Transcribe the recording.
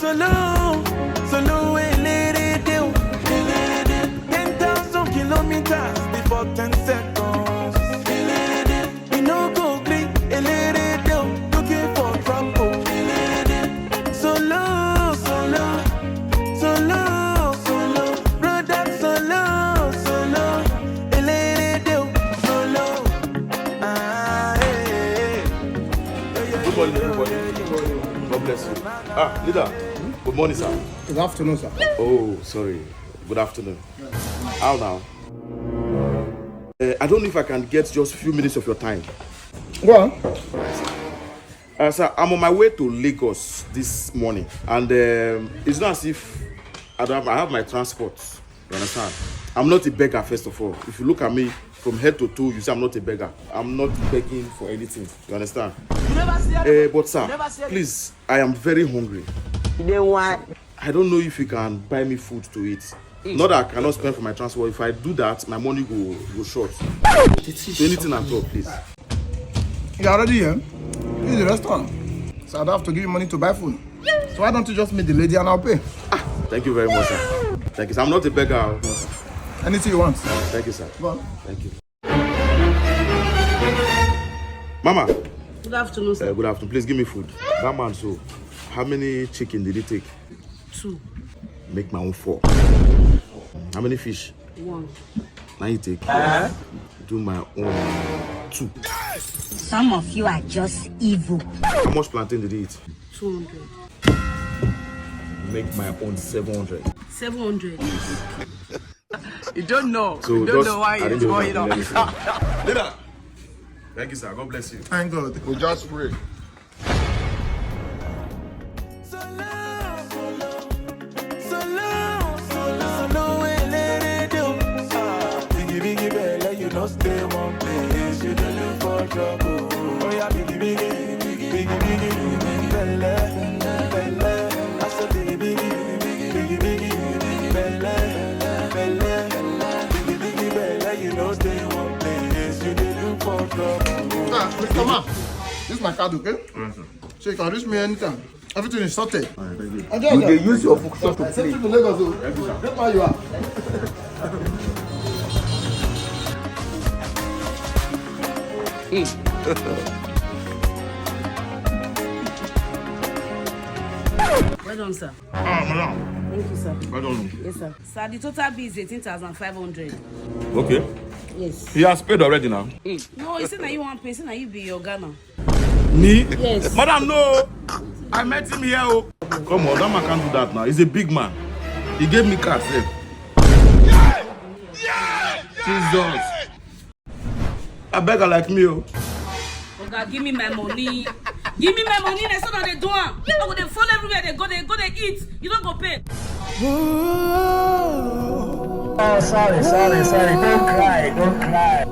Solo, solo, eléré dé o, eléré dé. 10,000 kilometers before 10 seconds. Eléré dé. We no go green, eléré dé o, looking for trouble. Eléré dé. Solo, solo, solo, solo, brother solo, solo, eléré dé o, solo. Ah, hey. Good morning, everybody. God bless you. Ah, leader. Good morning, sir. Good afternoon, sir. Oh, sorry. Good afternoon. How now? I don't know if I can get just a few minutes of your time. Go on. Sir, I'm on my way to Lagos this morning, and it's not as if I have my transport. You understand? I'm not a beggar, first of all. If you look at me from head to toe, you see I'm not a beggar. I'm not begging for anything. You understand? But sir, please, I am very hungry. I don't know if you can buy me food to eat. Not that I cannot spend for my transport. If I do that, my money go short. So anything at all, please. You're already here. This is the restaurant. So I don't have to give you money to buy food. So why don't you just meet the lady and I'll pay? Thank you very much, sir. Thank you, sir. I'm not a beggar. Anything you want. Thank you, sir. Go on. Thank you. Mama. Good afternoon, sir. Good afternoon. Please give me food. That man, so how many chicken did he take? 2. Make my own 4. How many fish? 1. Now you take. Do my own 2. Some of you are just evil. How much plantain did he eat? 200. Make my own 700. 700. You don't know. So you don't know why it's going on. Leader. Thank you, sir. God bless you. Thank God. We just pray. Stay one place, you don't look for trouble. Oh yeah, biggie, biggie, biggie, biggie, biggie, biggie, belle, belle. I said biggie, biggie, biggie, biggie, biggie, belle, belle, biggie, biggie, belle. You know stay one place, you don't look for trouble. Mr. Man, this is my card, okay? So you can reach me anytime. Everything is sorted. You can use your focus to play. To Lagos, that's why you are. Well done, sir. Madam. Thank you, sir. Well done. Yes, sir. Sir, the total bill is 18,500. Okay. Yes. He has paid already now. No, it's not you want pay, it's not you be your Ghana. Me? Yes. Madam, no. I met him here. Oh. Come on, that man can't do that now. He's a big man. He gave me cards. Jesus. A beggar like me. Oh. Okay, give me my money. Give me my money, they so that they do it. They fall everywhere, they go, they eat. You don't go pay. Oh, sorry. Don't cry.